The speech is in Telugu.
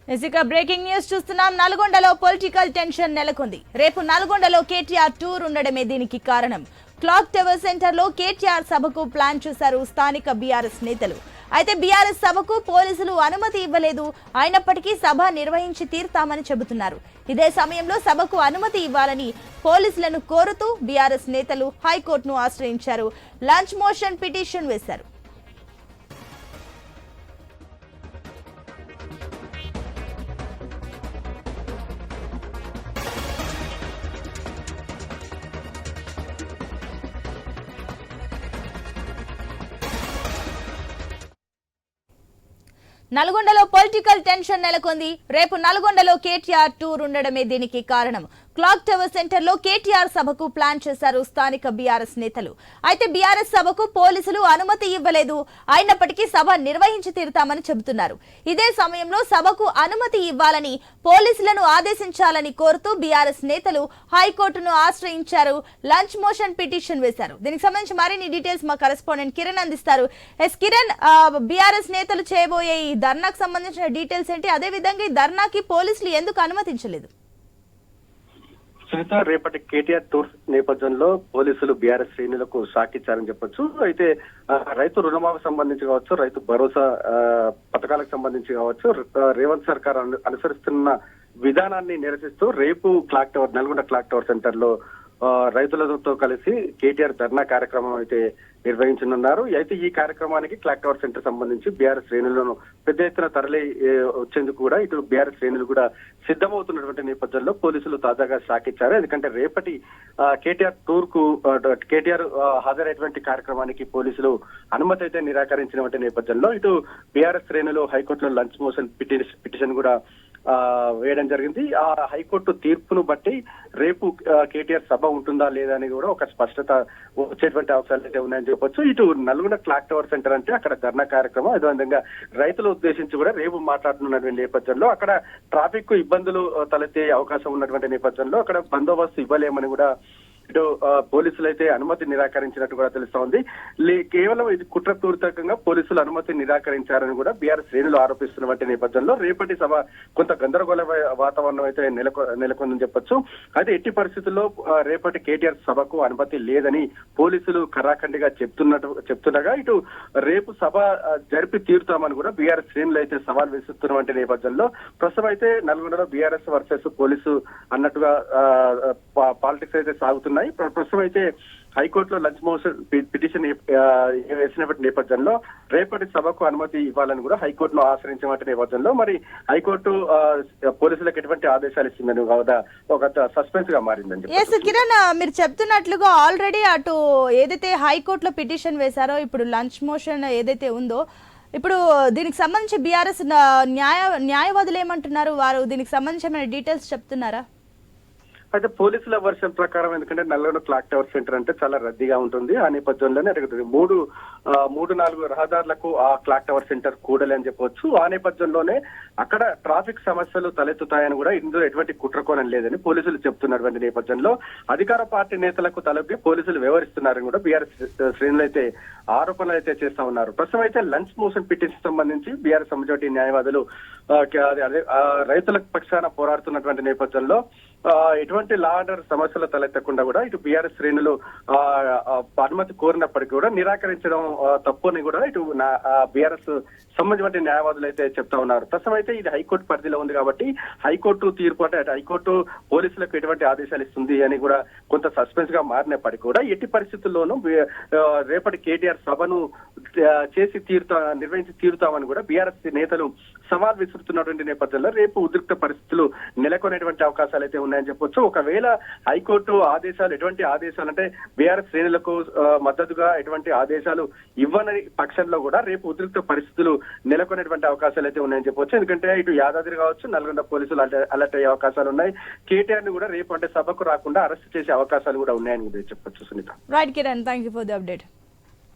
ఇక బ్రేకింగ్ న్యూస్ చూస్తున్నాం. నల్గొండలో పొలిటికల్ టెన్షన్ నెలకొంది. రేపు నల్గొండలో కేటీఆర్ టూర్ ఉండడమే దీనికి కారణం. క్లాక్ టవర్ సెంటర్ లో కేటీఆర్ సభకు ప్లాన్ చేశారు స్థానిక బీఆర్ఎస్ నేతలు. అయితే బీఆర్ఎస్ సభకు పోలీసులు అనుమతి ఇవ్వలేదు. అయినప్పటికీ సభ నిర్వహించి తీరుతామని చెబుతున్నారు. ఇదే సమయంలో సభకు అనుమతి ఇవ్వాలని పోలీసులను కోరుతూ బీఆర్ఎస్ నేతలు హైకోర్టును ఆశ్రయించారు. లంచ్ మోషన్ పిటిషన్ వేశారు. నల్గొండలో పొలిటికల్ టెన్షన్ నెలకొంది. రేపు నల్గొండలో కేటీఆర్ టూర్ ఉండడమే దీనికి కారణం. క్లాక్ టవర్ సెంటర్ లో కేటీఆర్ సభకు ప్లాన్ చేశారు స్థానిక బీఆర్ఎస్ నేతలు. అయితే బీఆర్ఎస్ సభకు పోలీసులు అనుమతి ఇవ్వలేదు. అయినప్పటికీ సభ నిర్వహించి తీరుతామని చెబుతున్నారు. ఇదే సమయంలో సభకు అనుమతి ఇవ్వాలని పోలీసులను ఆదేశించాలని కోరుతూ బీఆర్ఎస్ నేతలు హైకోర్టును ఆశ్రయించారు. లంచ్ మోషన్ పిటిషన్ వేశారు. దీనికి సంబంధించి మరిన్ని డీటెయిల్స్ మా కరెస్పాండెంట్ కిరణ్ అందిస్తారు. కిరణ్, బీఆర్ఎస్ నేతలు చేయబోయే ఈ ధర్నాకు సంబంధించిన డీటెయిల్స్ ఏంటి? అదే విధంగా ఈ ధర్నాకి పోలీసులు ఎందుకు అనుమతించలేదు? సునీత, రేపటి కేటీఆర్ టూర్ నేపథ్యంలో పోలీసులు బీఆర్ఎస్ శ్రేణులకు షాక్ ఇచ్చారని చెప్పొచ్చు. అయితే రైతు రుణమాఫీ సంబంధించి కావచ్చు, రైతు భరోసా పథకాలకు సంబంధించి కావచ్చు, రేవంత్ సర్కార్ అనుసరిస్తున్న విధానాన్ని నిరసిస్తూ రేపు నల్గొండ క్లాక్ టవర్ సెంటర్ లో రైతులతో కలిసి కేటీఆర్ ధర్నా కార్యక్రమం అయితే నిర్వహించనున్నారు. అయితే ఈ కార్యక్రమానికి క్లాక్ టవర్ సెంటర్ సంబంధించి బీఆర్ఎస్ శ్రేణులను పెద్ద ఎత్తున తరలి వచ్చేందుకు కూడా ఇటు బీఆర్ఎస్ శ్రేణులు కూడా సిద్ధమవుతున్నటువంటి నేపథ్యంలో పోలీసులు తాజాగా షాక్ ఇచ్చారు. ఎందుకంటే రేపటి కేటీఆర్ టూర్ కు కేటీఆర్ హాజరైనటువంటి కార్యక్రమానికి పోలీసులు అనుమతి అయితే నిరాకరించినటువంటి నేపథ్యంలో ఇటు బీఆర్ఎస్ శ్రేణులు హైకోర్టులో లంచ్ మోషన్ పిటిషన్ కూడా వేయడం జరిగింది. ఆ హైకోర్టు తీర్పును బట్టి రేపు కేటీఆర్ సభ ఉంటుందా లేదా అని కూడా ఒక స్పష్టత వచ్చేటువంటి అవకాశాలు అయితే ఉన్నాయని చెప్పొచ్చు. ఇటు నల్గొండ క్లాక్ టవర్ సెంటర్ అంటే అక్కడ ధర్నా కార్యక్రమం, అదేవిధంగా రైతులు ఉద్దేశించి కూడా రేపు మాట్లాడుతున్నటువంటి నేపథ్యంలో అక్కడ ట్రాఫిక్ ఇబ్బందులు తలెత్తే అవకాశం ఉన్నటువంటి నేపథ్యంలో అక్కడ బందోబస్తు ఇవ్వలేమని కూడా ఇటు పోలీసులు అయితే అనుమతి నిరాకరించినట్టు కూడా తెలుస్తా ఉంది. కేవలం ఇది కుట్రపూరితంగా పోలీసులు అనుమతి నిరాకరించారని కూడా బీఆర్ఎస్ శ్రేణులు ఆరోపిస్తున్నటువంటి నేపథ్యంలో రేపటి సభ కొంత గందరగోళ వాతావరణం అయితే నెలకొందని చెప్పొచ్చు. అయితే ఎట్టి పరిస్థితుల్లో రేపటి కేటీఆర్ సభకు అనుమతి లేదని పోలీసులు ఖరాఖండిగా చెప్తుండగా ఇటు రేపు సభ జరిపి తీరుతామని కూడా బీఆర్ఎస్ శ్రేణులు అయితే సవాల్ విసురుతున్నటువంటి నేపథ్యంలో ప్రస్తుతం అయితే నల్గొండలో బీఆర్ఎస్ వర్సెస్ పోలీసు అన్నట్టుగా పాలిటిక్స్ అయితే సాగుతున్నాయి. ప్రస్తుతం అయితే హైకోర్టులో లంచ్ మోషన్ పిటిషన్ వేసినటువంటి నేపథ్యంలో రేపటి సభకు అనుమతి ఇవ్వాలని కూడా హైకోర్టును ఆశ్రయించిన నేపథ్యంలో మరి హైకోర్టు పోలీసులకు ఎటువంటి ఆదేశాలు ఇస్తుందని ఒక సస్పెన్స్ గా మారిందని చెప్పి కిరణ్, మీరు చెప్తున్నట్లుగా ఆల్రెడీ అటు ఏదైతే హైకోర్టులో పిటిషన్ వేశారో ఇప్పుడు లంచ్ మోషన్ ఏదైతే ఉందో ఇప్పుడు దీనికి సంబంధించి బీఆర్ఎస్ న్యాయవాదులు ఏమంటున్నారు? వారు దీనికి సంబంధించి ఏమైనా డీటెయిల్స్ చెప్తున్నారా? అయితే పోలీసుల వర్షన్ ప్రకారం ఎందుకంటే నల్గొండ క్లాక్ టవర్ సెంటర్ అంటే చాలా రద్దీగా ఉంటుంది. ఆ నేపథ్యంలోనే అడుగుతుంది 3-4 రహదారులకు ఆ క్లాక్ టవర్ సెంటర్ కూడలి అని చెప్పవచ్చు. ఆ నేపథ్యంలోనే అక్కడ ట్రాఫిక్ సమస్యలు తలెత్తుతాయని కూడా ఇందులో ఎటువంటి కుట్రకోణం లేదని పోలీసులు చెప్తున్నటువంటి నేపథ్యంలో అధికార పార్టీ నేతలకు తలపి పోలీసులు వ్యవహరిస్తున్నారని కూడా బీఆర్ఎస్ శ్రేణులు అయితే ఆరోపణలు అయితే చేస్తా ఉన్నారు. ప్రస్తుతం అయితే లంచ్ మోషన్ పిటిషన్ సంబంధించి బీఆర్ఎస్ మెజారిటీ న్యాయవాదులు రైతుల పక్షాన పోరాడుతున్నటువంటి నేపథ్యంలో ఎటువంటి లా ఆర్డర్ సమస్యలు తలెత్తకుండా కూడా ఇటు బీఆర్ఎస్ శ్రేణులు అనుమతి కోరినప్పటికీ కూడా నిరాకరించడం తప్పు అని కూడా ఇటు బీఆర్ఎస్ సంబంధించిన న్యాయవాదులు అయితే చెప్తా ఉన్నారు. ప్రస్తుతం అయితే ఇది హైకోర్టు పరిధిలో ఉంది కాబట్టి హైకోర్టు తీర్పు అంటే హైకోర్టు పోలీసులకు ఎటువంటి ఆదేశాలు ఇస్తుంది అని కూడా కొంత సస్పెన్స్ గా మారినప్పటికీ కూడా ఎట్టి పరిస్థితుల్లోనూ రేపటి కేటీఆర్ సభను నిర్వహించి తీరుతామని కూడా బీఆర్ఎస్ నేతలు సవాల్ విసురుతున్నటువంటి నేపథ్యంలో రేపు ఉద్రిక్త పరిస్థితులు నెలకొనేటువంటి అవకాశాలు అయితే ఉన్నాయని చెప్పొచ్చు. ఒకవేళ హైకోర్టు ఆదేశాలు ఎటువంటి ఆదేశాలు అంటే బీఆర్ఎస్ శ్రేణులకు మద్దతుగా ఎటువంటి ఆదేశాలు ఇవ్వని పక్షంలో కూడా రేపు ఉద్రిక్త పరిస్థితులు నెలకొనేటువంటి అవకాశాలు అయితే ఉన్నాయని చెప్పొచ్చు. ఎందుకంటే ఇటు యాదాద్రి కావచ్చు, నల్గొండ పోలీసులు అలర్ట్ అయ్యే అవకాశాలు ఉన్నాయి. కేటీఆర్ ని కూడా రేపు అంటే సభకు రాకుండా అరెస్ట్ చేసే అవకాశాలు కూడా ఉన్నాయని చెప్పొచ్చు. Sunitha, right Kiran, thank you for the update.